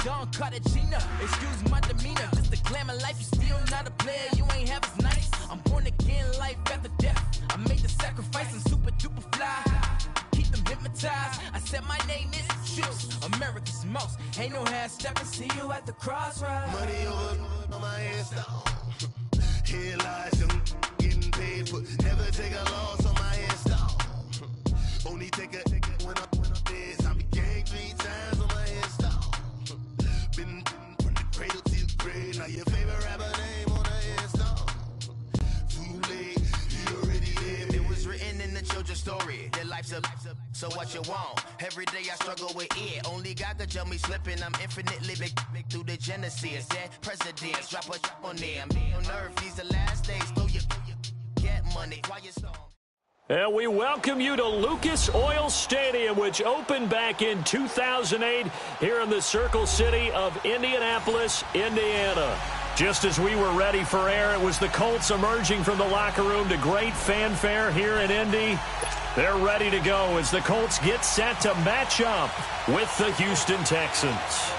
Don Cartagena. Excuse my demeanor, just a glamour life. You still not a player, you ain't half as nice. I'm born again, life after death. I made the sacrifice and super duper fly. Keep them hypnotized. I said my name is Juice, America's most. Ain't no half stepping. See you at the crossroads. Money over on my headstone. Here lies them getting paid for. Never take a loss on my headstone. Only take a when I'm dead. I be gang 3 times on my headstone. Been from the cradle to the grave. Now your favorite rapper name on the headstone. Too late, you already lived. It was written in the children's story. Their life's a so what you want? Every day I struggle with it. Only God could tell me slipping. I'm infinitely big through the genesis. Dead presidents drop a on them. On earth, these the last days. Throw your get money. Quiet storm. And we welcome you to Lucas Oil Stadium, which opened back in 2008 here in the Circle City of Indianapolis, Indiana. Just as we were ready for air, it was the Colts emerging from the locker room to great fanfare here in Indy. They're ready to go as the Colts get set to match up with the Houston Texans.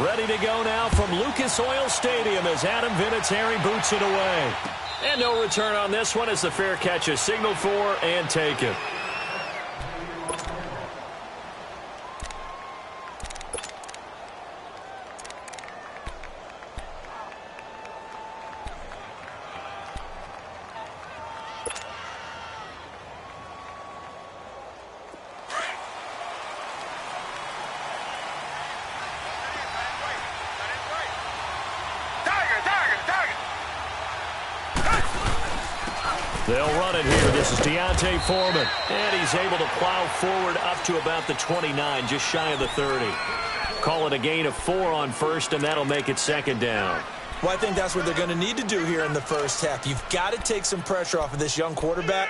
Ready to go now from Lucas Oil Stadium as Adam Vinatieri boots it away. And no return on this one as the fair catch is signaled for and taken. They'll run it here. This is D'Onta Foreman. And he's able to plow forward up to about the 29, just shy of the 30. Call it a gain of 4 on first, and that'll make it second down. Well, I think that's what they're going to need to do here in the first half. You've got to take some pressure off of this young quarterback,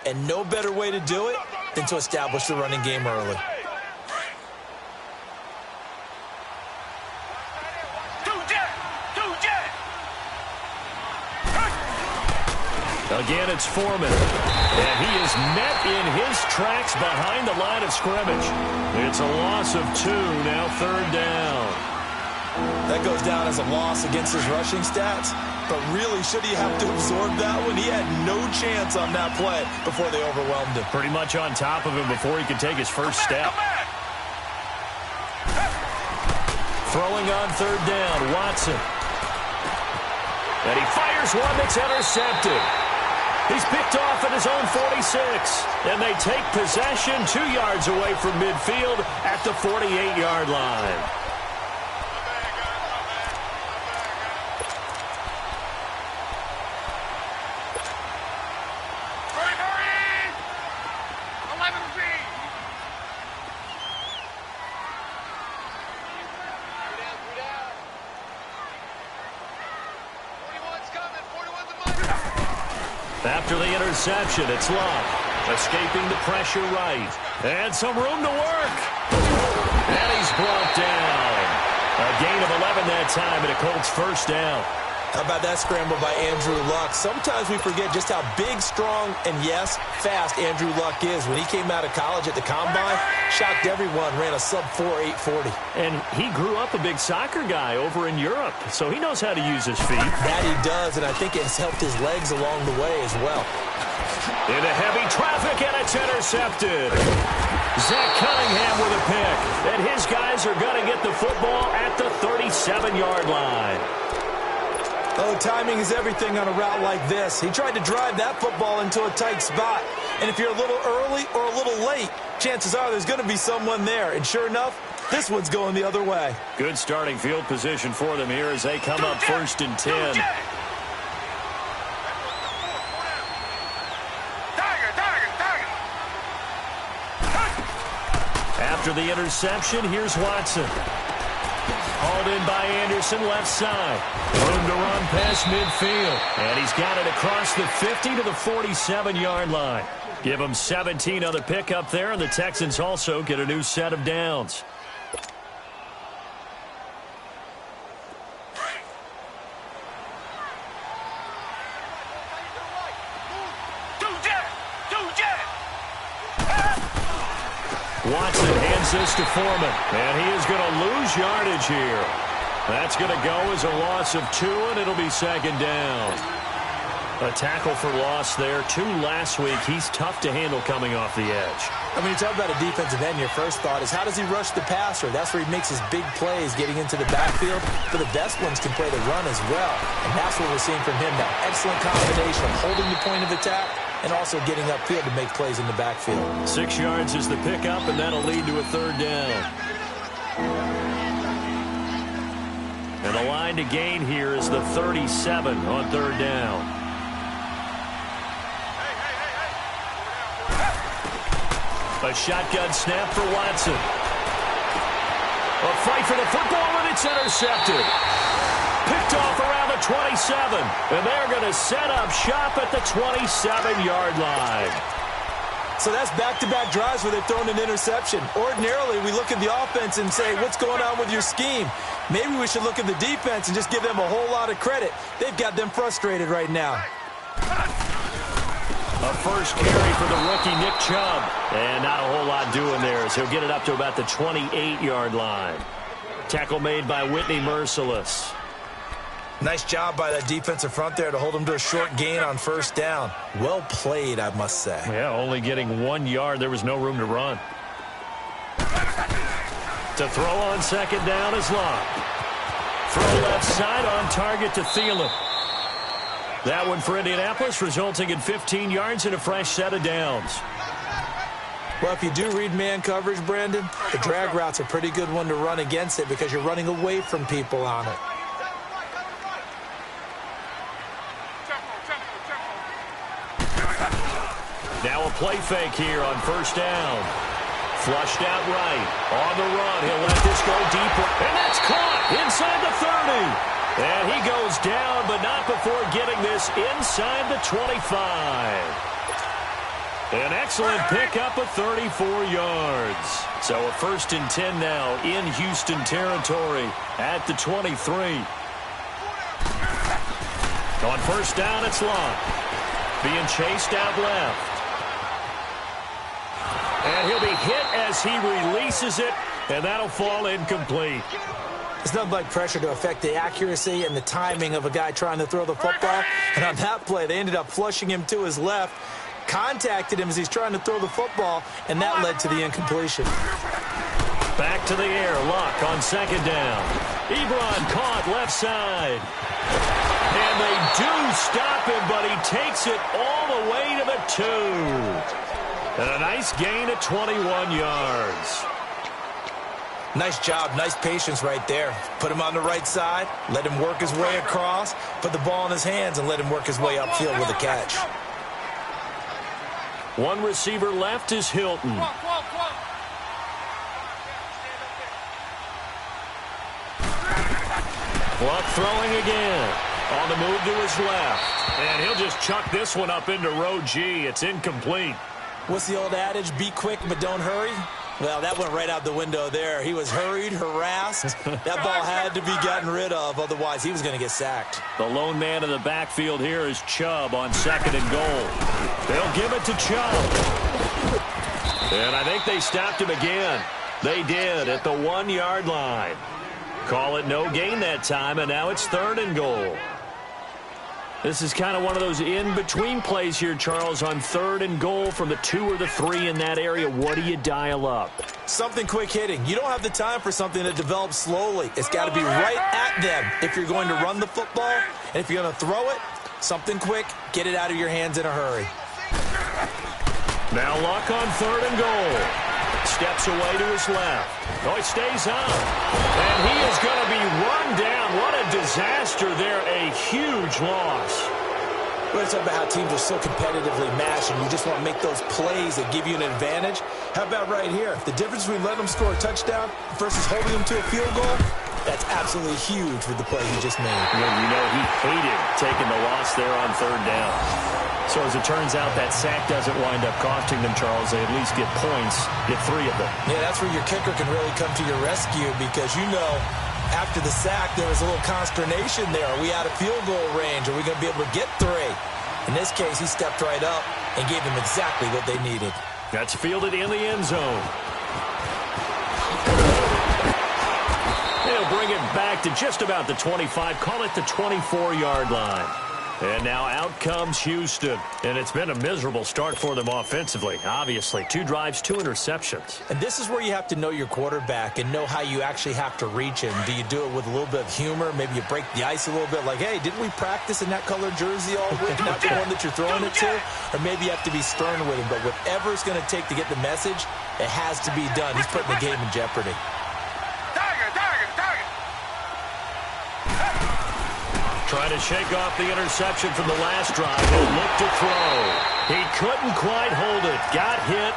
and no better way to do it than to establish the running game early. Again, it's Foreman. And he is met in his tracks behind the line of scrimmage. It's a loss of 2, now third down. That goes down as a loss against his rushing stats. But really, should he have to absorb that one? He had no chance on that play before they overwhelmed him. Pretty much on top of him before he could take his first step. Throwing on third down, Watson. And he fires one that's intercepted. He's picked off at his own 46. And they take possession 2 yards away from midfield at the 48-yard line. After the interception, it's Love. Escaping the pressure right. And some room to work. And he's brought down. A gain of 11 that time and a Colts first down. How about that scramble by Andrew Luck? Sometimes we forget just how big, strong, and yes, fast Andrew Luck is. When he came out of college at the Combine, shocked everyone, ran a sub-4 840. And he grew up a big soccer guy over in Europe, so he knows how to use his feet. That he does, and I think it's helped his legs along the way as well. Into heavy traffic, and it's intercepted. Zach Cunningham with a pick. And his guys are going to get the football at the 37-yard line. Oh, timing is everything on a route like this. He tried to drive that football into a tight spot. And if you're a little early or a little late, chances are there's going to be someone there. And sure enough, this one's going the other way. Good starting field position for them here as they come up first and 10. After the interception, here's Watson. Hauled in by Anderson, left side. Room to run past midfield. And he's got it across the 50 to the 47-yard line. Give him 17 on the pickup there, and the Texans also get a new set of downs. Watson hands this to Foreman. And he is going to lose yardage here. That's going to go as a loss of 2, and it'll be second down. A tackle for loss there. 2 last week. He's tough to handle coming off the edge. I mean, you talk about a defensive end, your first thought is how does he rush the passer? That's where he makes his big plays getting into the backfield. But the best ones can play the run as well. And that's what we're seeing from him now. Excellent combination of holding the point of attack and also getting upfield to make plays in the backfield. 6 yards is the pickup, and that'll lead to a third down. And the line to gain here is the 37 on third down. A shotgun snap for Watson. A fight for the football, and it's intercepted. Picked off around the 27. And they're going to set up shop at the 27-yard line. So that's back-to-back drives where they've thrown an interception. Ordinarily, we look at the offense and say, what's going on with your scheme? Maybe we should look at the defense and just give them a whole lot of credit. They've got them frustrated right now. A first carry for the rookie, Nick Chubb. And not a whole lot doing there as he'll get it up to about the 28-yard line. Tackle made by Whitney Merciless. Nice job by that defensive front there to hold him to a short gain on first down. Well played, I must say. Yeah, only getting 1 yard. There was no room to run. To throw on second down is Locke. Throw left side on target to Thielen. That one for Indianapolis, resulting in 15 yards and a fresh set of downs. Well, if you do read man coverage, Brandon, the drag route's a pretty good one to run against it because you're running away from people on it. Now a play fake here on first down. Flushed out right. On the run, he'll let this go deeper. And that's caught inside the 30. And he goes down, but not before getting this inside the 25. An excellent pickup of 34 yards. So a 1st and 10 now in Houston territory at the 23. On first down, it's Locke. Being chased out left. And he'll be hit as he releases it, and that'll fall incomplete. It's nothing like pressure to affect the accuracy and the timing of a guy trying to throw the football. And on that play, they ended up flushing him to his left, contacted him as he's trying to throw the football, and that led to the incompletion. Back to the air, Locke on second down. Ebron caught left side. And they do stop him, but he takes it all the way to the 2. And a nice gain of 21 yards. Nice job, nice patience right there. Put him on the right side, let him work his way across, put the ball in his hands, and let him work his way upfield with a catch. One receiver left is Hilton. Luck throwing again. On the move to his left. And he'll just chuck this one up into row G. It's incomplete. What's the old adage? Be quick, but don't hurry? Well, that went right out the window there. He was hurried, harassed. That ball had to be gotten rid of, otherwise he was going to get sacked. The lone man in the backfield here is Chubb on second and goal. They'll give it to Chubb. And I think they stopped him again. They did at the 1-yard line. Call it no gain that time, and now it's third and goal. This is kind of one of those in-between plays here, Charles, on third and goal from the 2 or the 3 in that area. What do you dial up? Something quick hitting. You don't have the time for something that develops slowly. It's got to be right at them if you're going to run the football. And if you're going to throw it, something quick, get it out of your hands in a hurry. Now Luck on third and goal. Steps away to his left. Oh, he stays up. And he is going to be run down. What a disaster there. A huge loss. We're talking about how teams are so competitively matched and you just want to make those plays that give you an advantage. How about right here? The difference between letting them score a touchdown versus holding them to a field goal, that's absolutely huge with the play he just made. Well, you know, he hated taking the loss there on third down. So as it turns out, that sack doesn't wind up costing them, Charles. They at least get points, get 3 of them. Yeah, that's where your kicker can really come to your rescue because, you know, after the sack, there was a little consternation there. Are we out of field goal range? Are we going to be able to get 3? In this case, he stepped right up and gave them exactly what they needed. That's fielded in the end zone. they'll bring it back to just about the 25. Call it the 24-yard line. And now out comes Houston. And it's been a miserable start for them offensively. Obviously, 2 drives, 2 interceptions. And this is where you have to know your quarterback and know how you actually have to reach him. Do you do it with a little bit of humor? Maybe you break the ice a little bit like, hey, didn't we practice in that colored jersey all week? Not the one that you're throwing it to? Or maybe you have to be stern with him. But whatever it's going to take to get the message, it has to be done. He's putting the game in jeopardy. Trying to shake off the interception from the last drive. He'll look to throw. He couldn't quite hold it. Got hit.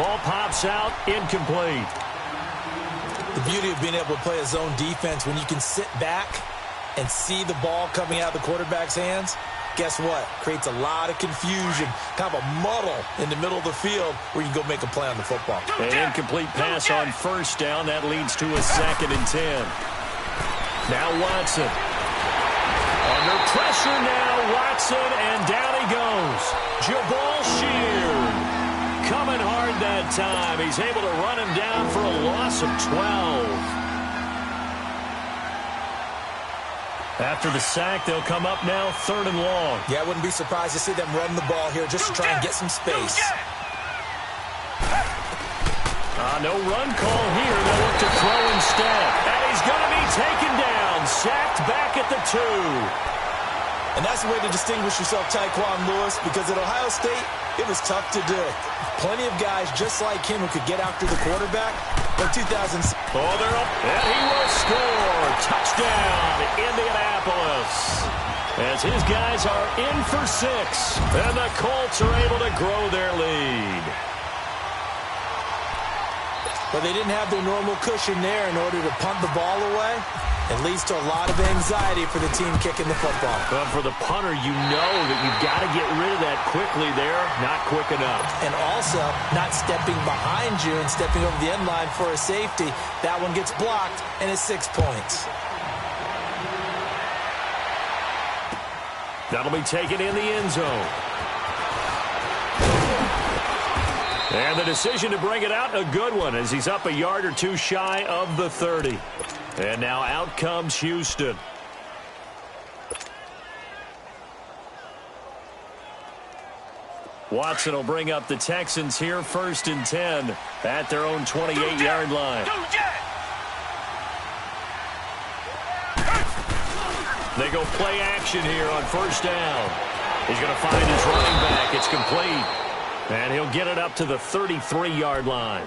Ball pops out. Incomplete. The beauty of being able to play a zone defense when you can sit back and see the ball coming out of the quarterback's hands, guess what? Creates a lot of confusion, kind of a muddle in the middle of the field where you can go make a play on the football. An incomplete pass on first down. That leads to a 2nd and 10. Now Watson. Under pressure now, Watson, and down he goes. Jabal Sheard coming hard that time. He's able to run him down for a loss of 12. After the sack, they'll come up now 3rd and long. Yeah, I wouldn't be surprised to see them run the ball here just to try and get some space. No run call here. They'll look to throw instead. And he's going to be taken down. Sacked back at the 2. And that's the way to distinguish yourself, Tyquan Lewis, because at Ohio State, it was tough to do. Plenty of guys just like him who could get after the quarterback. But 2006. Oh, they're up. And he will score. Touchdown, Indianapolis. As his guys are in for 6. And the Colts are able to grow their lead. But they didn't have their normal cushion there in order to punt the ball away. It leads to a lot of anxiety for the team kicking the football. But for the punter, you know that you've got to get rid of that quickly there. Not quick enough. And also, not stepping behind you and stepping over the end line for a safety. That one gets blocked, and it's 6 points. That'll be taken in the end zone. And the decision to bring it out, a good one, as he's up a yard or 2 shy of the 30. And now out comes Houston. Watson will bring up the Texans here, 1st and 10 at their own 28-yard line. They go play action here on 1st down. He's going to find his running back. It's complete. And he'll get it up to the 33-yard line.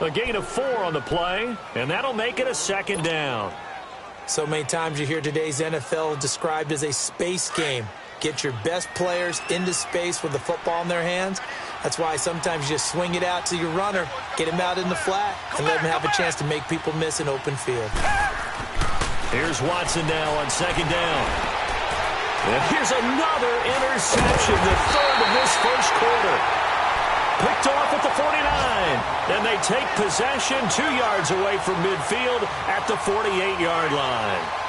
A gain of 4 on the play, and that'll make it a 2nd down. So many times you hear today's NFL described as a space game. Get your best players into space with the football in their hands. That's why sometimes you just swing it out to your runner, get him out in the flat, and let him have a chance to make people miss an open field. Here's Watson now on 2nd down. And here's another interception, the 3rd of this 1st quarter. Picked off at the 49. And they take possession 2 yards away from midfield at the 48-yard line.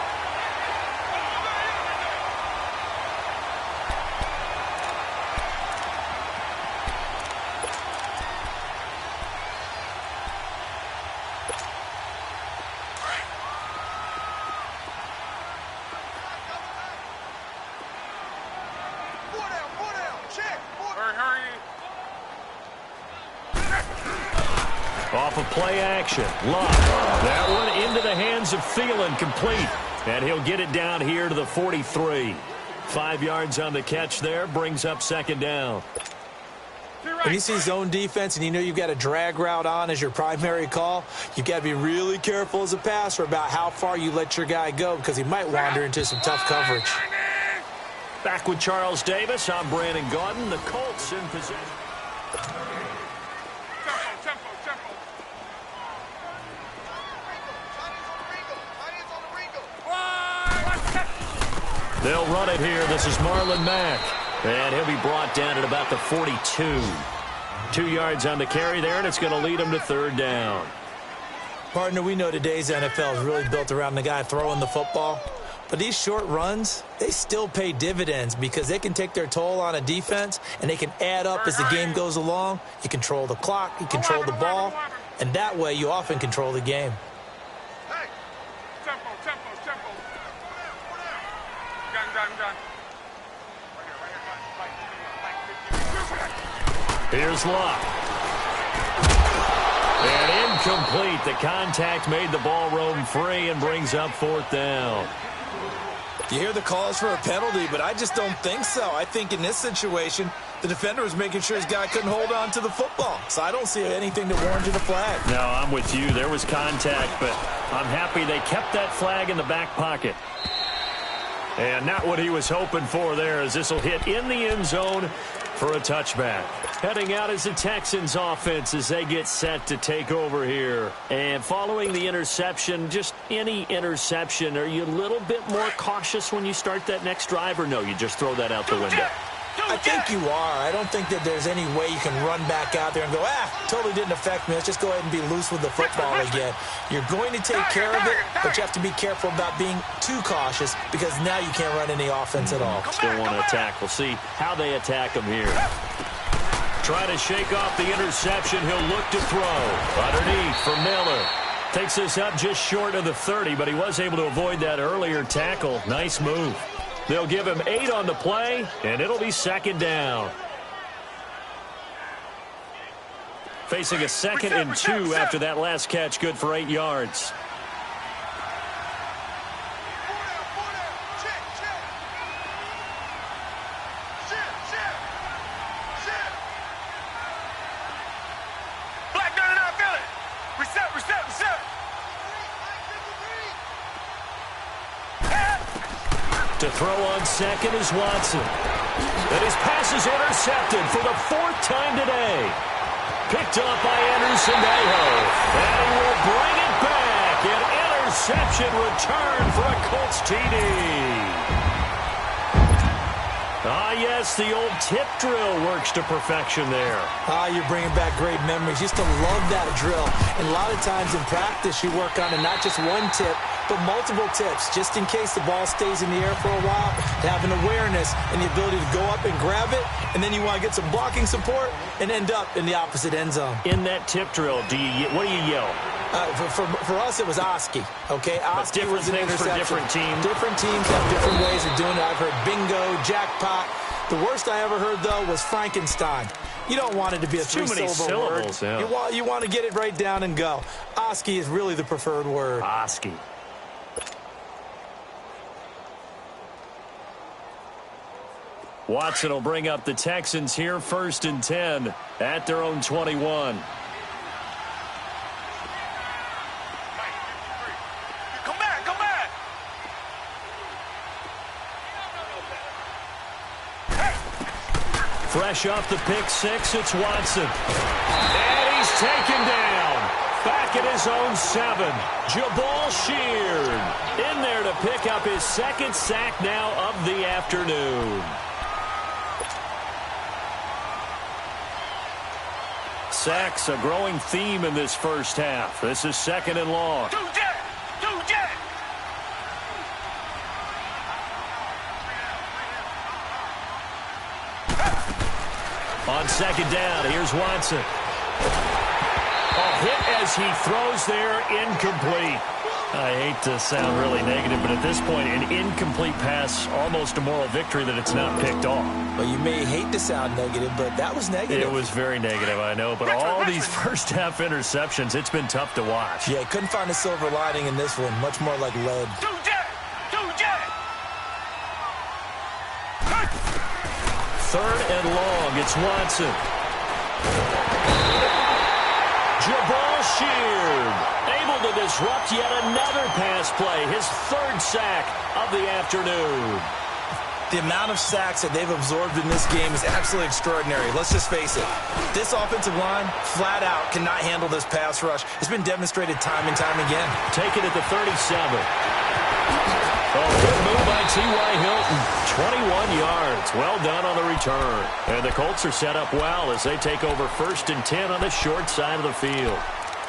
Off of play action. Luck. That one into the hands of Thielen, complete. And he'll get it down here to the 43. 5 yards on the catch there. Brings up 2nd down. When you see zone defense and you know you've got a drag route on as your primary call, you've got to be really careful as a passer about how far you let your guy go because he might wander into some tough coverage. Back with Charles Davis. I'm Brandon Gaudin. The Colts in position. They'll run it here. This is Marlon Mack. And he'll be brought down at about the 42. 2 yards on the carry there, and it's going to lead him to 3rd down. Partner, we know today's NFL is really built around the guy throwing the football. But these short runs, they still pay dividends because they can take their toll on a defense, and they can add up as the game goes along. You control the clock, you control the ball, and that way you often control the game. Here's Luck. And incomplete. The contact made the ball roam free and brings up 4th down. You hear the calls for a penalty, but I just don't think so. I think in this situation, the defender was making sure his guy couldn't hold on to the football. So I don't see anything that warranted a flag. No, I'm with you. There was contact, but I'm happy they kept that flag in the back pocket. And not what he was hoping for there, as this will hit in the end zone for a touchback. Heading out is the Texans offense as they get set to take over here. And following the interception, just any interception, are you a little bit more cautious when you start that next drive, or no, you just throw that out the window? I think you are. I don't think that there's any way you can run back out there and go, totally didn't affect me. Let's just go ahead and be loose with the football again. You're going to take care of it, but you have to be careful about being too cautious because now you can't run any offense at all. Still want to attack. We'll see how they attack him here. Try to shake off the interception. He'll look to throw. Underneath for Miller. Takes this up just short of the 30, but he was able to avoid that earlier tackle. Nice move. They'll give him 8 on the play, and it'll be 2nd down. Facing a 2nd and 2 after that last catch, good for 8 yards. To throw on 2nd is Watson. And his pass is intercepted for the 4th time today. Picked up by Anderson Aho. And he will bring it back. An interception return for a Colts TD. Yes, the old tip drill works to perfection there. You're bringing back great memories. Used to love that drill. And a lot of times in practice, you work on it, not just one tip, but multiple tips, just in case the ball stays in the air for a while, to have an awareness and the ability to go up and grab it, and then you want to get some blocking support and end up in the opposite end zone. In that tip drill, what do you yell? For us, it was Oski. Okay, Oski was an interception. For different teams. Different teams have different ways of doing it. I've heard bingo, jackpot. The worst I ever heard, though, was Frankenstein. You don't want it to be a 3-syllable word. Yeah. You want to get it right down and go. Oski is really the preferred word. Oski. Watson will bring up the Texans here, 1st and 10 at their own 21. Come back. Fresh off the pick 6, it's Watson. And he's taken down. Back at his own 7. Jabal Sheard in there to pick up his 2nd sack now of the afternoon. Sacks a growing theme in this first half. This is 2nd and long. On 2nd down, here's Watson. A hit as he throws there, incomplete. I hate to sound really negative, but at this point, an incomplete pass, almost a moral victory that it's not picked off. Well, you may hate to sound negative, but that was negative. It was very negative, I know. But all these first-half interceptions, it's been tough to watch. Yeah, couldn't find a silver lining in this one. Much more like lead. 3rd and long, it's Watson. Jabal Sheard able to disrupt yet another pass play. His 3rd sack of the afternoon. The amount of sacks that they've absorbed in this game is absolutely extraordinary. Let's just face it. This offensive line, flat out, cannot handle this pass rush. It's been demonstrated time and time again. Take it at the 37. Oh, good move by T.Y. Hilton. 21 yards. Well done on the return. And the Colts are set up well as they take over 1st and 10 on the short side of the field.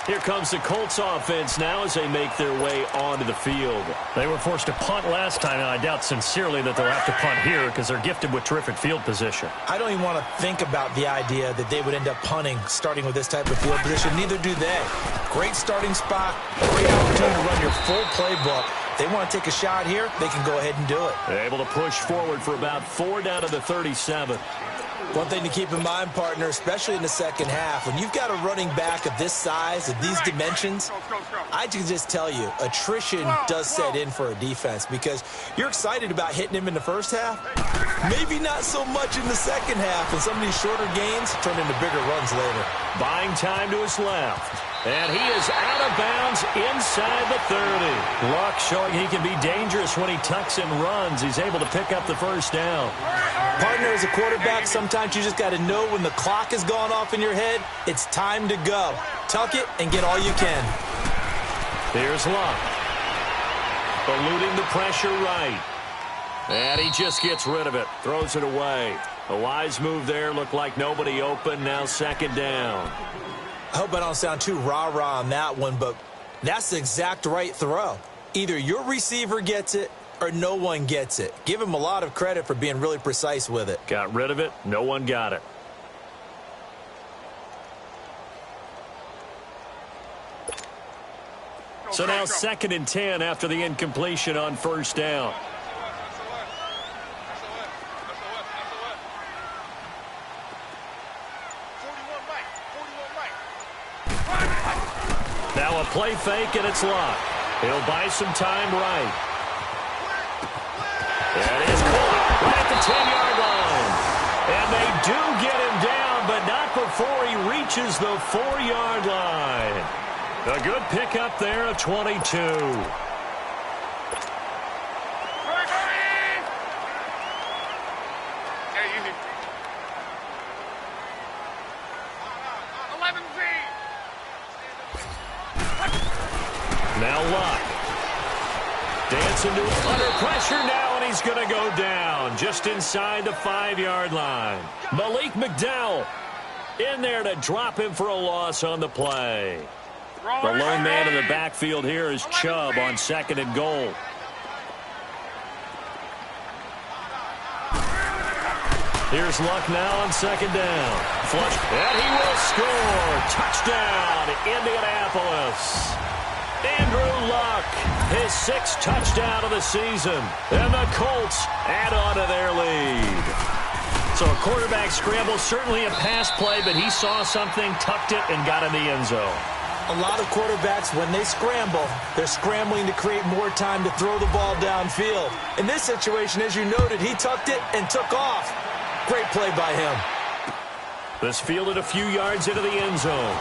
Here comes the Colts offense now as they make their way onto the field. They were forced to punt last time, and I doubt sincerely that they'll have to punt here because they're gifted with terrific field position. I don't even want to think about the idea that they would end up punting starting with this type of field position. Neither do they. Great starting spot, great opportunity to run your full playbook. They want to take a shot here, they can go ahead and do it. They're able to push forward for about 4 down to the 37. One thing to keep in mind, partner, especially in the second half, when you've got a running back of this size, of these dimensions, I can just tell you, attrition does set in for a defense because you're excited about hitting him in the first half. Maybe not so much in the second half, and some of these shorter gains turn into bigger runs later. Buying time to his left. And he is out of bounds inside the 30. Luck showing he can be dangerous when he tucks and runs. He's able to pick up the first down. Partner, as a quarterback, sometimes you just got to know when the clock has gone off in your head, it's time to go. Tuck it and get all you can. Here's Luck. Eluding the pressure right. And he just gets rid of it. Throws it away. A wise move there. Looked like nobody open. Now second down. I hope I don't sound too rah-rah on that one, but that's the exact right throw. Either your receiver gets it or no one gets it. Give him a lot of credit for being really precise with it. Got rid of it. No one got it. So now second and 10 after the incompletion on first down. Now a play fake, and it's Luck. He'll buy some time right. And it's caught right at the 10-yard line. And they do get him down, but not before he reaches the 4-yard line. A good pickup there of 22. Now Luck. Dancing to under pressure now, and he's going to go down just inside the 5-yard line. Malik McDowell in there to drop him for a loss on the play. The lone man in the backfield here is Chubb on second and goal. Here's Luck now on second down. Flush, and he will score. Touchdown, Indianapolis. Andrew Luck, his 6th touchdown of the season. And the Colts add on to their lead. So a quarterback scramble, certainly a pass play, but he saw something, tucked it, and got in the end zone. A lot of quarterbacks, when they scramble, they're scrambling to create more time to throw the ball downfield. In this situation, as you noted, he tucked it and took off. Great play by him. This fielded a few yards into the end zone.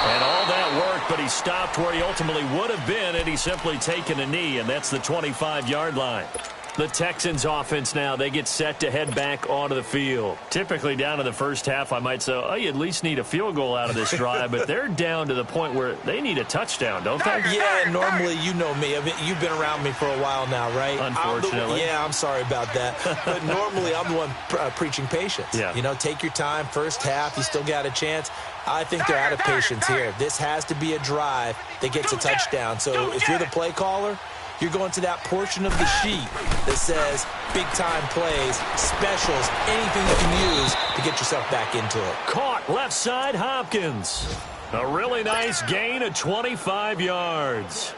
And all that worked, but he stopped where he ultimately would have been had he simply taken a knee, and that's the 25-yard line. The Texans offense now, they get set to head back onto the field. Typically down to the first half, I might say, oh, you at least need a field goal out of this drive, but they're down to the point where they need a touchdown, don't they? Yeah, normally, you know me. I mean, you've been around me for a while now, right? Unfortunately. I'm sorry about that. But normally, I'm the one preaching patience. Yeah. You know, take your time. First half, you still got a chance. I think they're out of patience here. This has to be a drive that gets a touchdown. So if you're the play caller, you're going to that portion of the sheet that says big-time plays, specials, anything you can use to get yourself back into it. Caught left side, Hopkins. A really nice gain of 25 yards.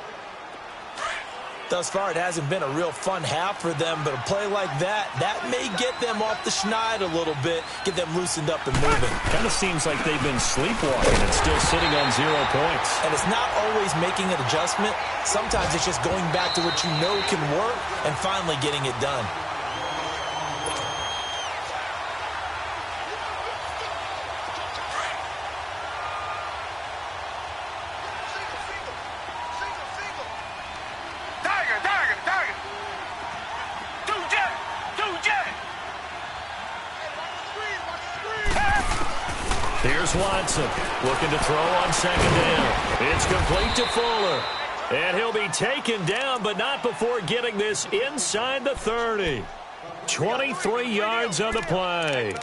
Thus far, it hasn't been a real fun half for them, but a play like that may get them off the schneid a little bit, get them loosened up and moving. Kind of seems like they've been sleepwalking and still sitting on 0 points. And it's not always making an adjustment. Sometimes it's just going back to what you know can work and finally getting it done. Here's Watson looking to throw on second down. It's complete to Fuller. And he'll be taken down, but not before getting this inside the 30. 23 yards on the play.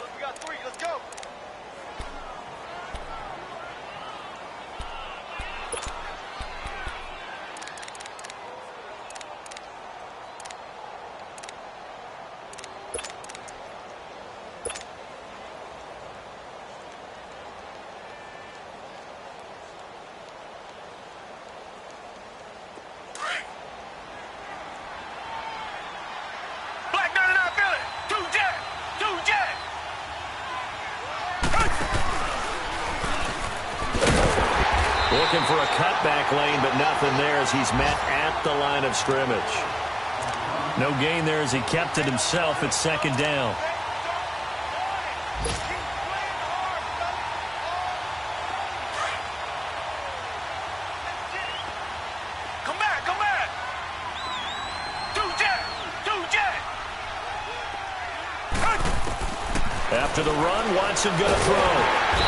for a cutback lane, but nothing there as he's met at the line of scrimmage. No gain there as he kept it himself at second down. After the run, Watson going to throw.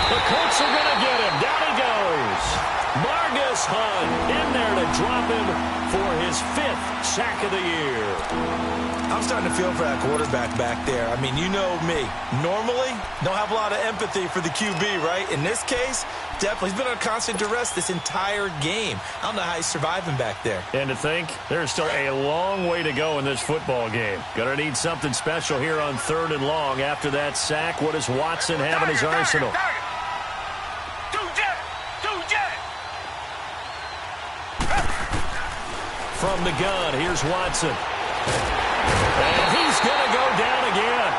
The Colts are going to get him. Down he goes. Margus Hunt in there to drop him for his 5th sack of the year. I'm starting to feel for that quarterback back there. I mean, you know me. Normally, don't have a lot of empathy for the QB, right? In this case, definitely. He's been under constant duress this entire game. I don't know how he's surviving back there. And to think, there's still a long way to go in this football game. Going to need something special here on 3rd and long. After that sack, what does Watson have in his arsenal? From the gun, here's Watson. And he's going to go down again.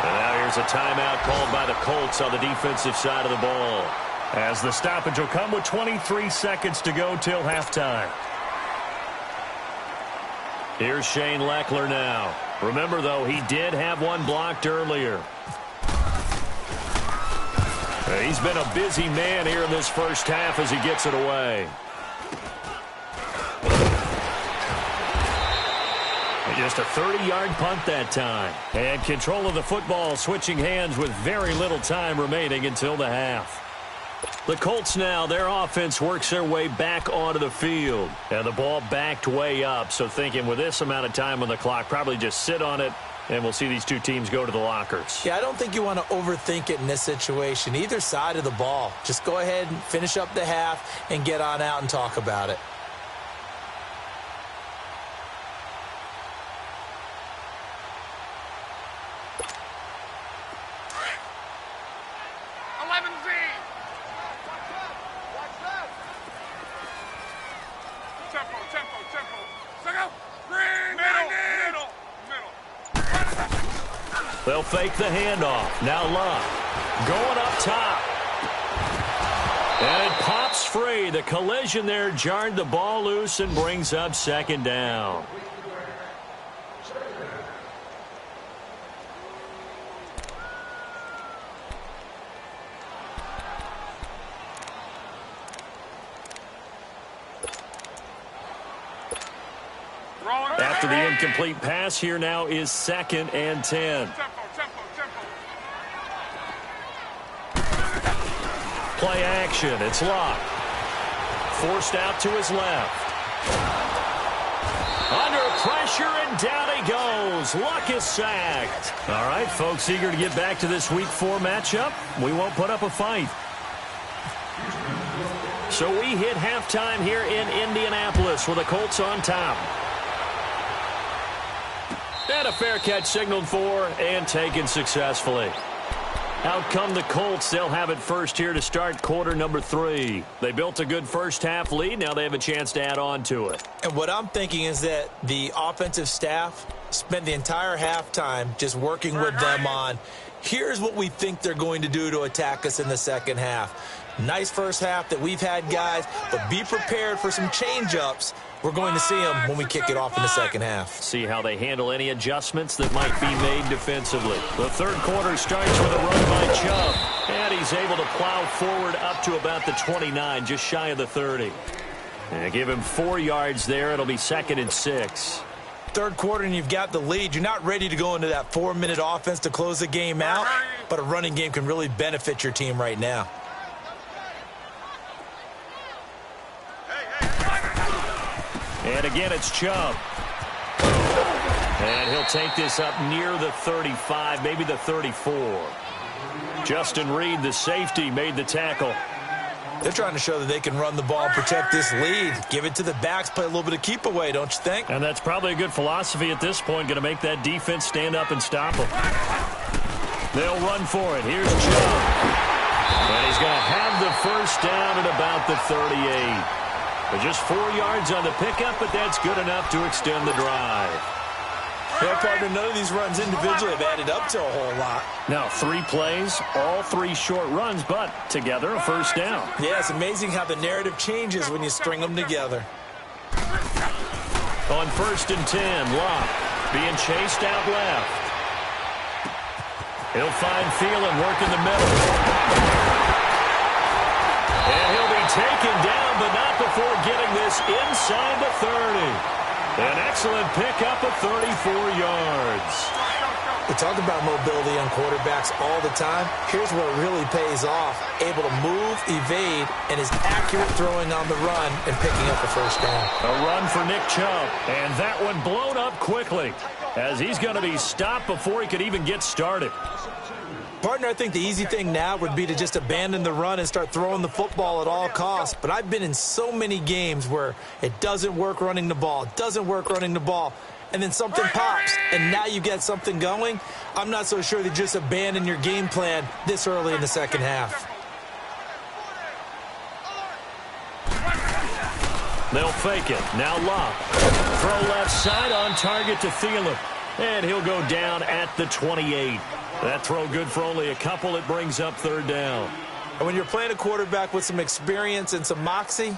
And now here's a timeout called by the Colts on the defensive side of the ball, as the stoppage will come with 23 seconds to go till halftime. Here's Shane Lechler now. Remember, though, he did have one blocked earlier. He's been a busy man here in this first half as he gets it away. Just a 30-yard punt that time. And control of the football switching hands with very little time remaining until the half. The Colts now, their offense works their way back onto the field. And the ball backed way up, so thinking with this amount of time on the clock, probably just sit on it, and we'll see these two teams go to the lockers. Yeah, I don't think you want to overthink it in this situation. Either side of the ball. Just go ahead and finish up the half and get on out and talk about it. They'll fake the handoff. Now Luck going up top. And it pops free. The collision there jarred the ball loose and brings up second down. After the incomplete pass, here now is 2nd and 10. Play action. It's Luck. Forced out to his left. Under pressure, and down he goes. Luck is sacked. All right, folks, eager to get back to this Week 4 matchup. We won't put up a fight. So we hit halftime here in Indianapolis with the Colts on top. And a fair catch signaled for and taken successfully. Out come the Colts. They'll have it first here to start quarter number 3. They built a good first half lead. Now they have a chance to add on to it. And what I'm thinking is that the offensive staff spent the entire halftime just working with them on, here's what we think they're going to do to attack us in the second half. Nice first half that we've had, guys, but be prepared for some change-ups. We're going to see them when we kick it off in the second half. See how they handle any adjustments that might be made defensively. The third quarter starts with a run by Chubb, and he's able to plow forward up to about the 29, just shy of the 30. And give him 4 yards there. It'll be 2nd and 6. Third quarter and you've got the lead. You're not ready to go into that 4-minute offense to close the game out, but a running game can really benefit your team right now. And again, it's Chubb. And he'll take this up near the 35, maybe the 34. Justin Reed, the safety, made the tackle. They're trying to show that they can run the ball and protect this lead. Give it to the backs, play a little bit of keep away, don't you think? And that's probably a good philosophy at this point, going to make that defense stand up and stop them. They'll run for it. Here's Chubb. And he's going to have the first down at about the 38. But just 4 yards on the pickup, but that's good enough to extend the drive. Yeah, partner, none of these runs individually have added up to a whole lot. Now, 3 plays, all 3 short runs, but together a first down. Yeah, it's amazing how the narrative changes when you string them together. On 1st and 10, Locke being chased out left. He'll find Thielen working the middle. And he'll be taken down, but not before getting this inside the 30. An excellent pickup of 34 yards. We talk about mobility on quarterbacks all the time. Here's where it really pays off. Able to move, evade, and is accurate throwing on the run and picking up a first down. A run for Nick Chubb, and that one blown up quickly as he's going to be stopped before he could even get started. Partner, I think the easy thing now would be to just abandon the run and start throwing the football at all costs. But I've been in so many games where it doesn't work running the ball, and then something pops, and now you get something going. I'm not so sure that just abandon your game plan this early in the second half. They'll fake it. Now Locke. Throw left side on target to Thielen. And he'll go down at the 28. That throw good for only a couple. It brings up 3rd down. And when you're playing a quarterback with some experience and some moxie,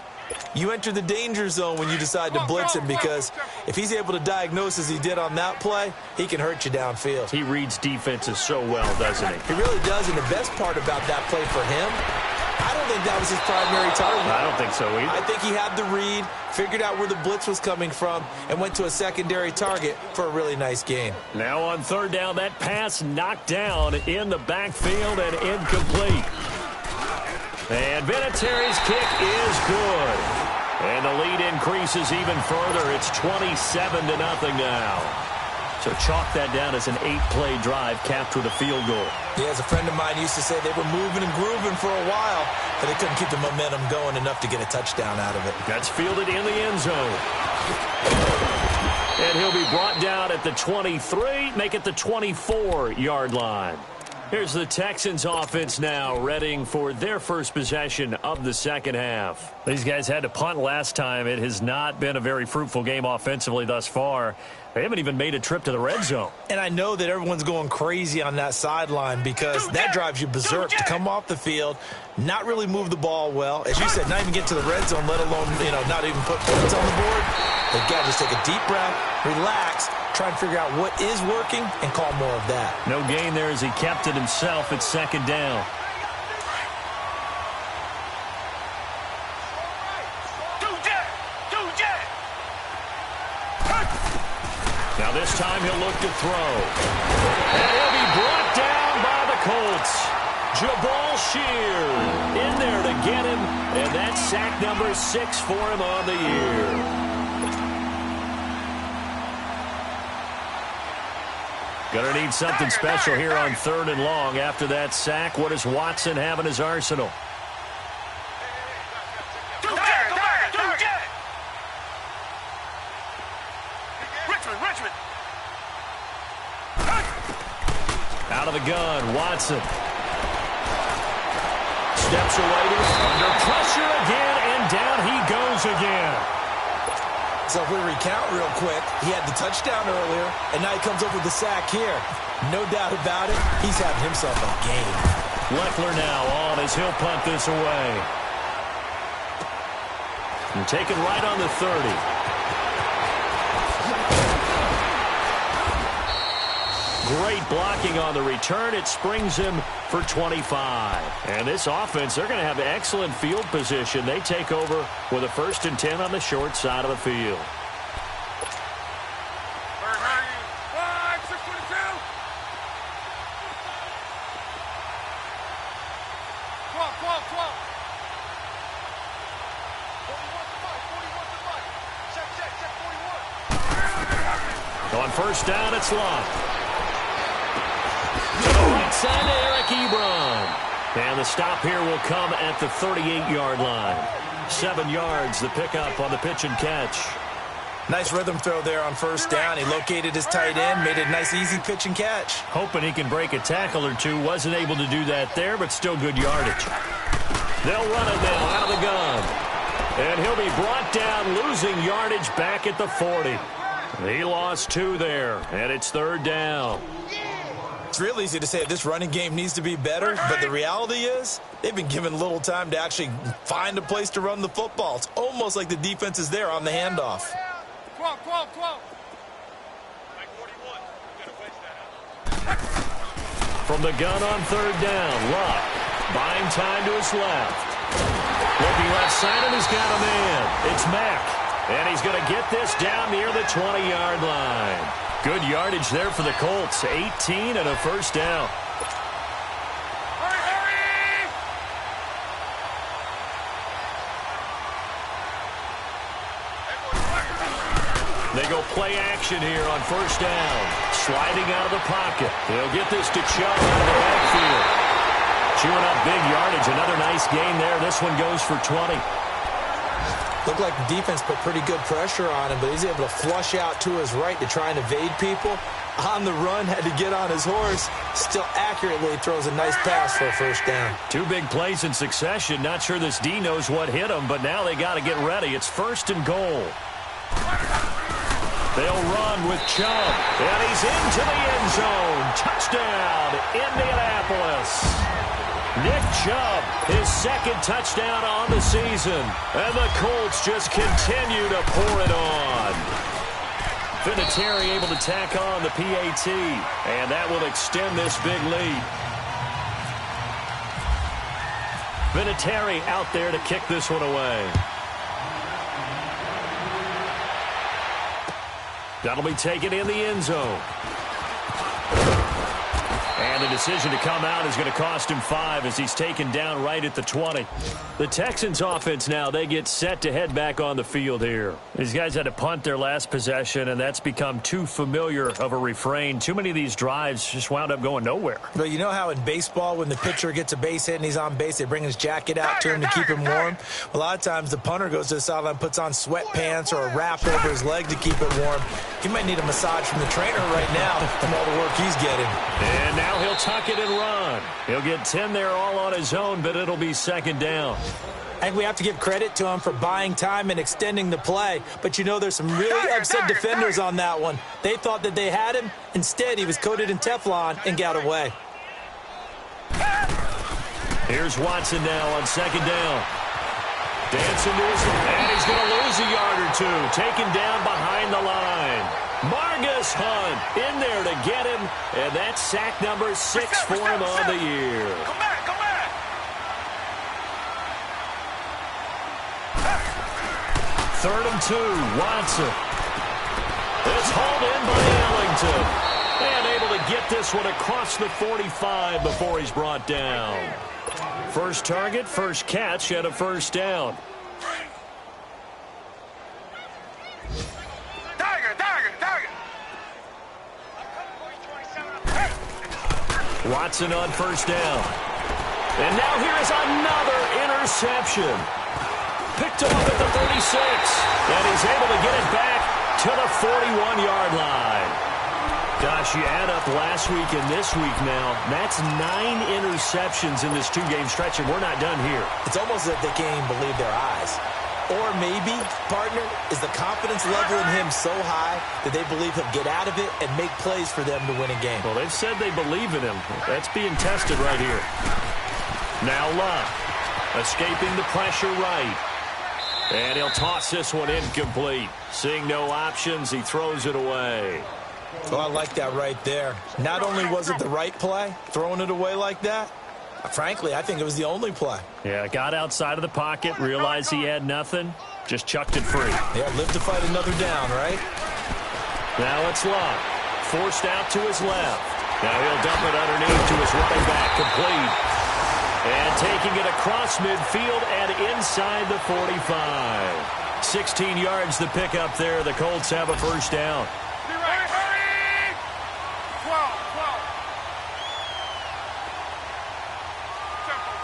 you enter the danger zone when you decide to blitz him, because if he's able to diagnose as he did on that play, he can hurt you downfield. He reads defenses so well, doesn't he? He really does, and the best part about that play for him, I don't think that was his primary target. I don't think so either. I think he had the read, figured out where the blitz was coming from, and went to a secondary target for a really nice gain. Now on 3rd down, that pass knocked down in the backfield and incomplete. And Vinatieri's kick is good. And the lead increases even further. It's 27-0 now. So chalk that down as an 8-play drive capped with a field goal. Yeah, as a friend of mine used to say, they were moving and grooving for a while, but they couldn't keep the momentum going enough to get a touchdown out of it. That's fielded in the end zone. And he'll be brought down at the 23, make it the 24-yard line. Here's the Texans offense now, readying for their first possession of the second half. These guys had to punt last time. It has not been a very fruitful game offensively thus far. They haven't even made a trip to the red zone. And I know that everyone's going crazy on that sideline because that drives you berserk to come off the field, not really move the ball well. As you said, not even get to the red zone, let alone, not even put points on the board. They've got to just take a deep breath, relax, try and figure out what is working and call more of that. No gain there as he kept it himself at 2nd down. Now this time he'll look to throw. And he'll be brought down by the Colts. Jabal Sheard in there to get him. And that's sack number 6 for him on the year. Going to need something special here on 3rd and long. After that sack, what does Watson have in his arsenal? Out of the gun, Watson. Steps away, under pressure again, and down he goes again. So if we recount real quick, he had the touchdown earlier, and now he comes up with the sack here. No doubt about it, he's having himself a game. Leffler now on as he'll punt this away. And taken right on the 30. Great blocking on the return. It springs him for 25. And this offense, they're going to have excellent field position. They take over with a 1st and 10 on the short side of the field. On 1st down, it's Locke. To the right side to Eric Ebron. And the stop here will come at the 38-yard line. 7 yards, the pickup on the pitch and catch. Nice rhythm throw there on 1st down. He located his tight end, made it a nice, easy pitch and catch. Hoping he can break a tackle or two. Wasn't able to do that there, but still good yardage. They'll run it now out of the gun. And he'll be brought down, losing yardage back at the 40. He lost 2 there, and it's 3rd down. It's real easy to say this running game needs to be better, but the reality is they've been given little time to actually find a place to run the football. It's almost like the defense is there on the handoff. 12. From the gun on 3rd down, Luck buying time to his left. Looking left side, and he's got a man. It's Mack, and he's going to get this down near the 20-yard line. Good yardage there for the Colts. 18 and a 1st down. Hurry! They go play action here on 1st down. Sliding out of the pocket. He'll get this to Chubb out of the backfield. Chewing up big yardage. Another nice gain there. This one goes for 20. Looked like the defense put pretty good pressure on him, but he's able to flush out to his right to try and evade people. On the run, had to get on his horse. Still accurately throws a nice pass for a 1st down. 2 big plays in succession. Not sure this D knows what hit him, but now they got to get ready. It's 1st and goal. They'll run with Chubb, and he's into the end zone. Touchdown, Indianapolis. Nick Chubb, his 2nd touchdown on the season. And the Colts just continue to pour it on. Vinatieri able to tack on the PAT, and that will extend this big lead. Vinatieri out there to kick this one away. That'll be taken in the end zone. And the decision to come out is going to cost him 5 as he's taken down right at the 20. The Texans offense now, they get set to head back on the field here. These guys had to punt their last possession, and that's become too familiar of a refrain. Too many of these drives just wound up going nowhere. But you know how in baseball, when the pitcher gets a base hit and he's on base, they bring his jacket out to him to keep him warm? A lot of times the punter goes to the sideline, puts on sweatpants or a wrap over his leg to keep it warm. He might need a massage from the trainer right now from all the work he's getting. And now he'll tuck it and run. He'll get 10 there all on his own, but it'll be 2nd down. I think we have to give credit to him for buying time and extending the play. But you know, there's some really upset defenders on that one. They thought that they had him. Instead, he was coated in Teflon and got away. Here's Watson now on 2nd down. Dancing to his, and he's going to lose a yard or 2. Taken down behind the line. Margus Hunt in there to get him, and that's sack number 6 for him on the year. Come back! 3rd and 2, Watson. It's hauled in by Ellington. And able to get this one across the 45 before he's brought down. First target, first catch, and a 1st down. Watson on 1st down. And now here is another interception. Picked off at the 36. And he's able to get it back to the 41-yard line. Gosh, you add up last week and this week now, that's 9 interceptions in this 2-game stretch, and we're not done here. It's almost as if they can't even believe their eyes. Or maybe, partner, is the confidence level in him so high that they believe he'll get out of it and make plays for them to win a game. Well, they've said they believe in him. That's being tested right here. Now Luck, escaping the pressure right. And he'll toss this one incomplete. Seeing no options, he throws it away. Oh, I like that right there. Not only was it the right play, throwing it away like that, frankly, I think it was the only play. Yeah, got outside of the pocket, realized he had nothing, just chucked it free. Yeah, live to fight another down, right? Now it's Luck. Forced out to his left. Now he'll dump it underneath to his running back, complete. And taking it across midfield and inside the 45. 16 yards the pickup there. The Colts have a 1st down. Hurry! 12.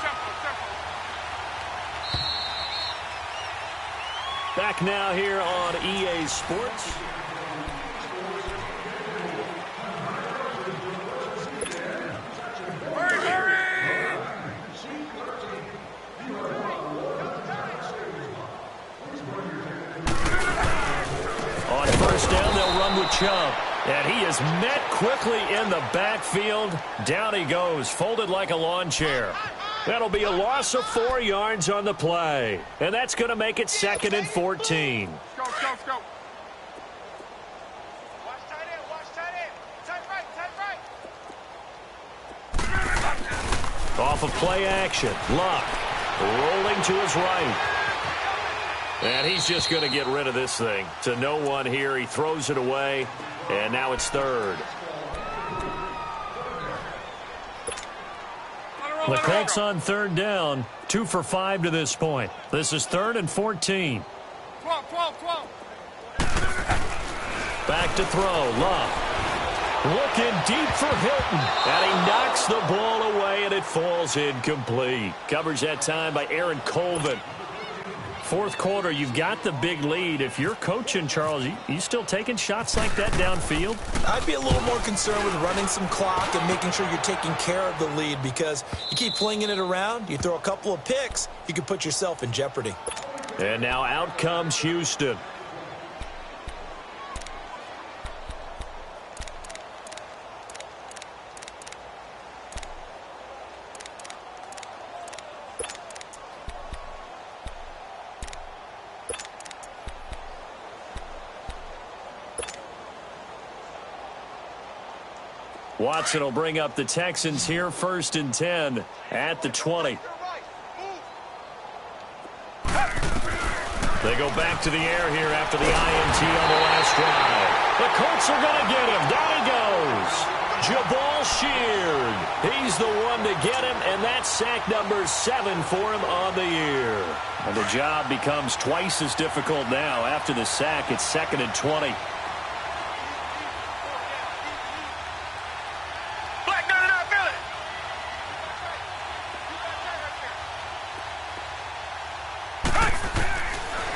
Tempo. Back now here on EA Sports. On 1st down, they'll Chubb. And he is met quickly in the backfield. Down he goes, folded like a lawn chair. That'll be a loss of 4 yards on the play. And that's going to make it 2nd and 14. Go. Watch tight end. Tight right. Off of play action. Luck rolling to his right. And he's just going to get rid of this thing. To no one here. He throws it away. And now it's 3rd. The Colts on 3rd down. 2 for 5 to this point. This is 3rd and 14. 12. Back to throw. Luck. Looking deep for Hilton. And he knocks the ball away, and it falls incomplete. Covers that time by Aaron Colvin. 4th quarter, you've got the big lead. If you're coaching, Charles, you still taking shots like that downfield? I'd be a little more concerned with running some clock and making sure you're taking care of the lead, because you keep flinging it around, you throw a couple of picks, you can put yourself in jeopardy. And now out comes Houston. Watson will bring up the Texans here, 1st and 10 at the 20. They go back to the air here after the INT on the last drive. The Colts are going to get him. Down he goes. Jabal Sheard. He's the one to get him, and that's sack number 7 for him on the year. And the job becomes twice as difficult now. After the sack, it's 2nd and 20.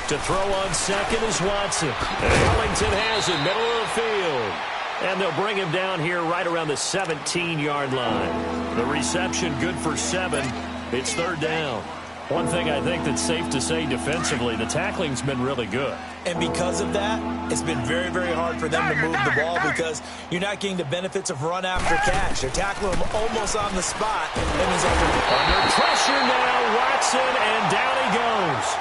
To throw on 2nd is Watson. And Ellington has it, middle of the field. And they'll bring him down here right around the 17-yard line. The reception good for 7. It's 3rd down. One thing I think that's safe to say defensively, the tackling's been really good. And because of that, it's been very, very hard for them to move the ball, because you're not getting the benefits of run after catch. They're tackling him almost on the spot. And he's under pressure now, Watson, and down he goes.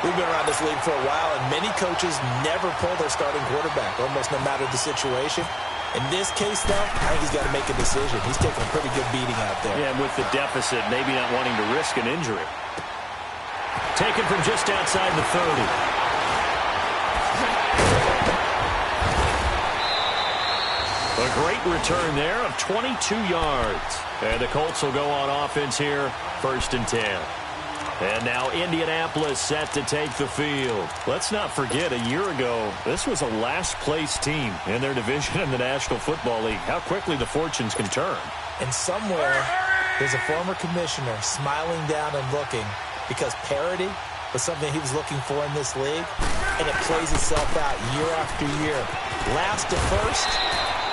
We've been around this league for a while, and many coaches never pull their starting quarterback, almost no matter the situation. In this case, though, I think he's got to make a decision. He's taking a pretty good beating out there. Yeah, and with the deficit, maybe not wanting to risk an injury. Taken from just outside the 30. A great return there of 22 yards. And the Colts will go on offense here, 1st and 10. And now Indianapolis set to take the field. Let's not forget, a year ago, this was a last-place team in their division in the National Football League. How quickly the fortunes can turn. And somewhere, there's a former commissioner smiling down and looking, because parity was something he was looking for in this league, and it plays itself out year after year. Last to first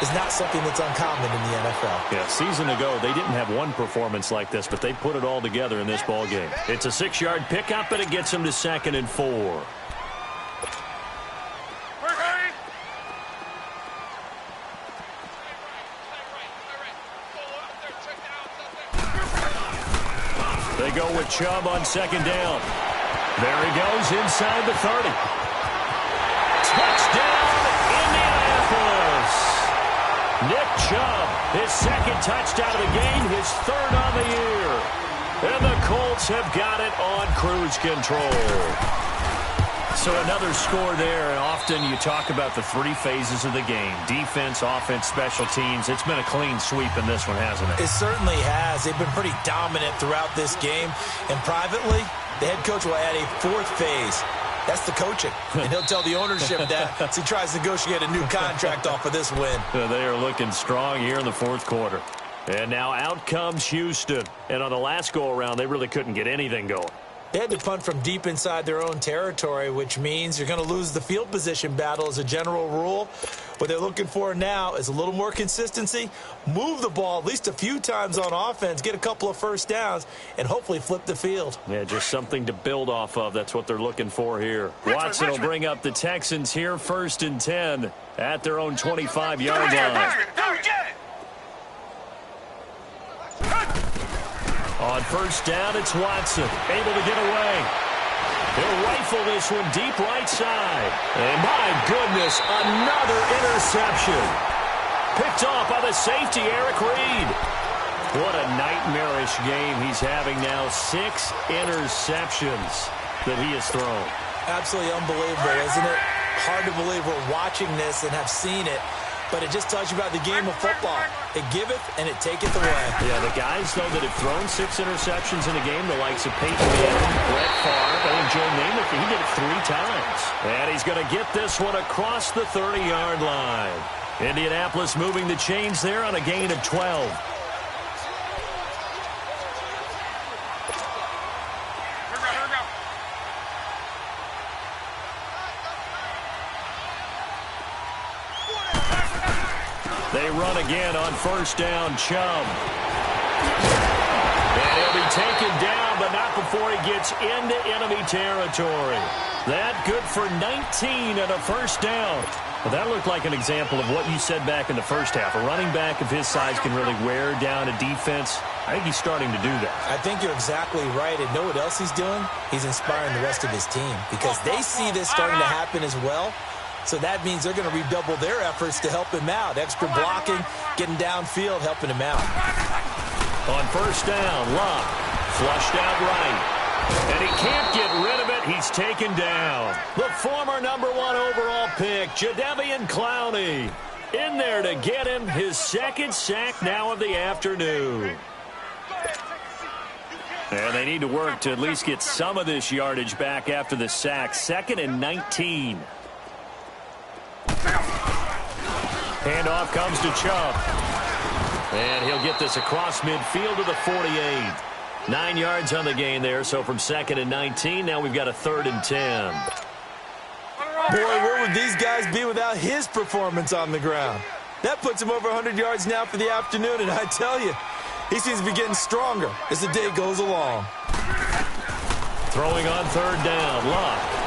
is not something that's uncommon in the NFL. Yeah, season ago, they didn't have one performance like this, but they put it all together in this ball game. It's a 6-yard pickup, and it gets them to 2nd and 4. They go with Chubb on 2nd down. There he goes inside the 30. Touchdown, Indianapolis. Nick Chubb, his 2nd touchdown of the game, his 3rd on the year. And the Colts have got it on cruise control. So another score there, and often you talk about the 3 phases of the game. Defense, offense, special teams. It's been a clean sweep in this one, hasn't it? It certainly has. They've been pretty dominant throughout this game. And privately, the head coach will add a 4th phase. That's the coaching. And he'll tell the ownership that as he tries to negotiate a new contract off of this win. They are looking strong here in the 4th quarter. And now out comes Houston. And on the last go-around, they really couldn't get anything going. They had to punt from deep inside their own territory, which means you're going to lose the field position battle as a general rule. What they're looking for now is a little more consistency, move the ball at least a few times on offense, get a couple of first downs, and hopefully flip the field. Yeah, just something to build off of. That's what they're looking for here. Watson will bring up the Texans here, 1st and 10 at their own 25-yard line. On 1st down, it's Watson, able to get away. He'll rifle this one deep right side. And my goodness, another interception. Picked off by the safety, Eric Reed. What a nightmarish game he's having now. 6 interceptions that he has thrown. Absolutely unbelievable, isn't it? Hard to believe we're watching this and have seen it. But it just tells you about the game of football. It giveth and it taketh away. Yeah, the guys, though, that have thrown 6 interceptions in a game, the likes of Peyton Manning, Brett Favre, and Joe Namath, he did it 3 times. And he's going to get this one across the 30-yard line. Indianapolis moving the chains there on a gain of 12. They run again on 1st down, Chubb. And he'll be taken down, but not before he gets into enemy territory. That good for 19 and a 1st down. Well, that looked like an example of what you said back in the first half. A running back of his size can really wear down a defense. I think he's starting to do that. I think you're exactly right. And know what else he's doing? He's inspiring the rest of his team because they see this starting to happen as well. So that means they're going to redouble their efforts to help him out. Extra blocking, getting downfield, helping him out. On 1st down, Love flushed out right. And he can't get rid of it. He's taken down. The former #1 overall pick, Jadeveon Clowney, in there to get him his 2nd sack now of the afternoon. And they need to work to at least get some of this yardage back after the sack. 2nd and 19. Handoff comes to Chubb. And he'll get this across midfield to the 48. 9 yards on the gain there, so from 2nd and 19, now we've got a 3rd and 10. Boy, where would these guys be without his performance on the ground? That puts him over 100 yards now for the afternoon, and I tell you, he seems to be getting stronger as the day goes along. Throwing on 3rd down, Love.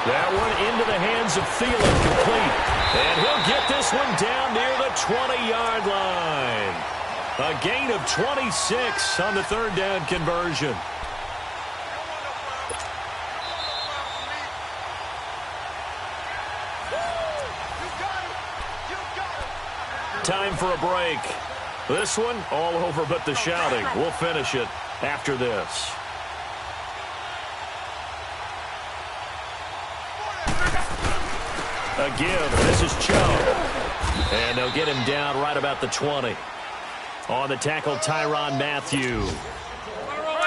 That one into the hands of Thielen, complete. And he'll get this one down near the 20-yard line. A gain of 26 on the 3rd down conversion. Time for a break. This one all over but the shouting. We'll finish it after this. A give. This is Chubb. And they'll get him down right about the 20. On the tackle, Tyrann Mathieu.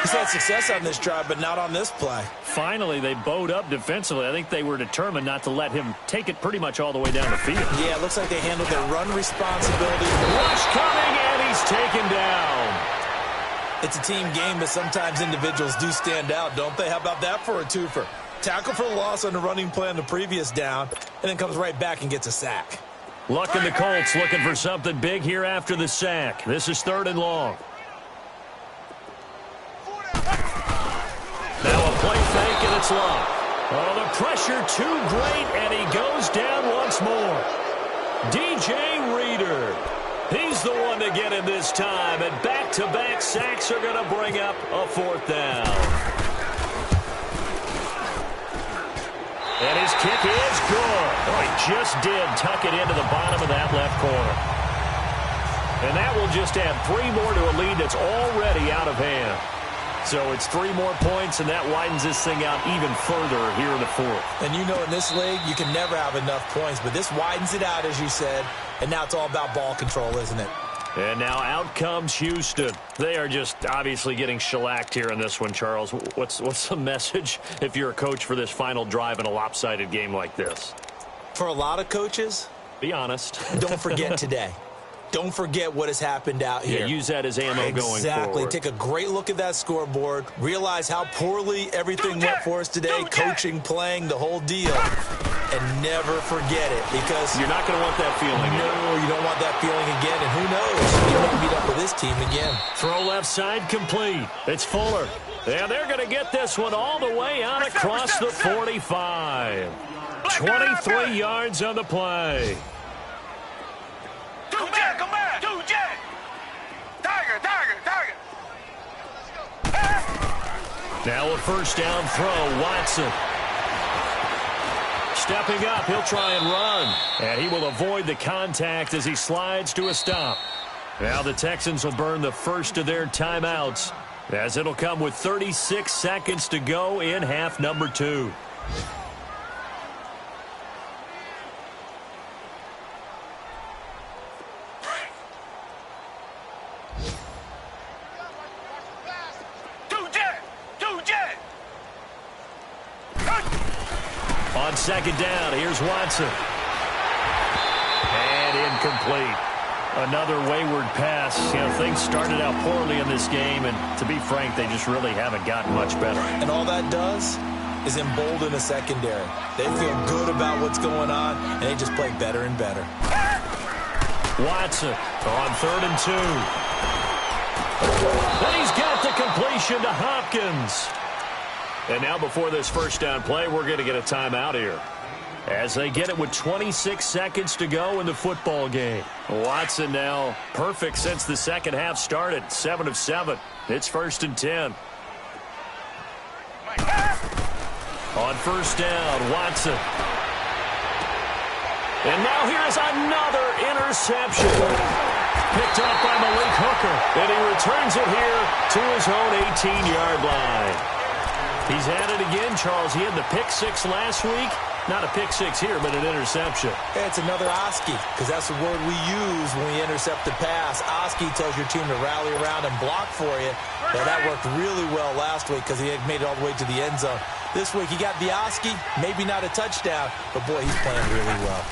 He's had success on this drive, but not on this play. Finally, they bowed up defensively. I think they were determined not to let him take it pretty much all the way down the field. Yeah, it looks like they handled their run responsibility. Rush coming, and he's taken down. It's a team game, but sometimes individuals do stand out, don't they? How about that for a twofer? Tackle for loss on the running play on the previous down, and then comes right back and gets a sack. Luck and the Colts looking for something big here after the sack. This is 3rd and long. Now a play fake, and it's Luck. Oh, the pressure too great, and he goes down once more. DJ Reader. He's the one to get him this time, and back-to-back sacks are going to bring up a 4th down. And his kick is good. Oh, he just did tuck it into the bottom of that left corner. And that will just add 3 more to a lead that's already out of hand. So it's 3 more points, and that widens this thing out even further here in the 4th. And you know in this league, you can never have enough points, but this widens it out, as you said, and now it's all about ball control, isn't it? And now out comes Houston. They are just obviously getting shellacked here in this one, Charles. What's the message if you're a coach for this final drive in a lopsided game like this? For a lot of coaches, be honest. Don't forget today. don't forget what has happened out here. Yeah, use that as ammo going forward. Exactly. Take a great look at that scoreboard. Realize how poorly everything went for us today. Coaching, playing, the whole deal. And never forget it, because you're not going to want that feeling. No, you don't want that feeling again. And who knows? You might meet up with this team again. Throw left side complete. It's Fuller. And they're going to get this one all the way out across the 45. 23 yards on the play. Come back. Tiger. Now a first down throw, Watson. Stepping up, he'll try and run. And he will avoid the contact as he slides to a stop. Now the Texans will burn the first of their timeouts, as it'll come with 36 seconds to go in half number 2. On second down, here's Watson. And incomplete. Another wayward pass. You know, things started out poorly in this game, and to be frank, they just really haven't gotten much better. And all that does is embolden the secondary. They feel good about what's going on, and they just play better and better. Watson on 3rd and 2. And he's got the completion to Hopkins. And now before this first down play, we're going to get a timeout here, as they get it with 26 seconds to go in the football game. Watson now perfect since the second half started. 7 of 7. It's 1st and 10. On first down, Watson. And now here's another interception. Picked up by Malik Hooker. And he returns it here to his own 18-yard line. He's had it again, Charles. He had the pick 6 last week. Not a pick 6 here, but an interception. Hey, it's another Oski, because that's the word we use when we intercept the pass. Oski tells your team to rally around and block for you. Well, that worked really well last week because he had made it all the way to the end zone. This week he got the Oski, maybe not a touchdown, but boy, he's playing really well.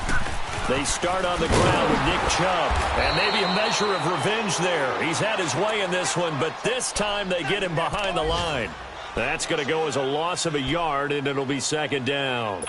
They start on the ground with Nick Chubb, and maybe a measure of revenge there. He's had his way in this one, but this time they get him behind the line. That's going to go as a loss of a yard, and it'll be second down.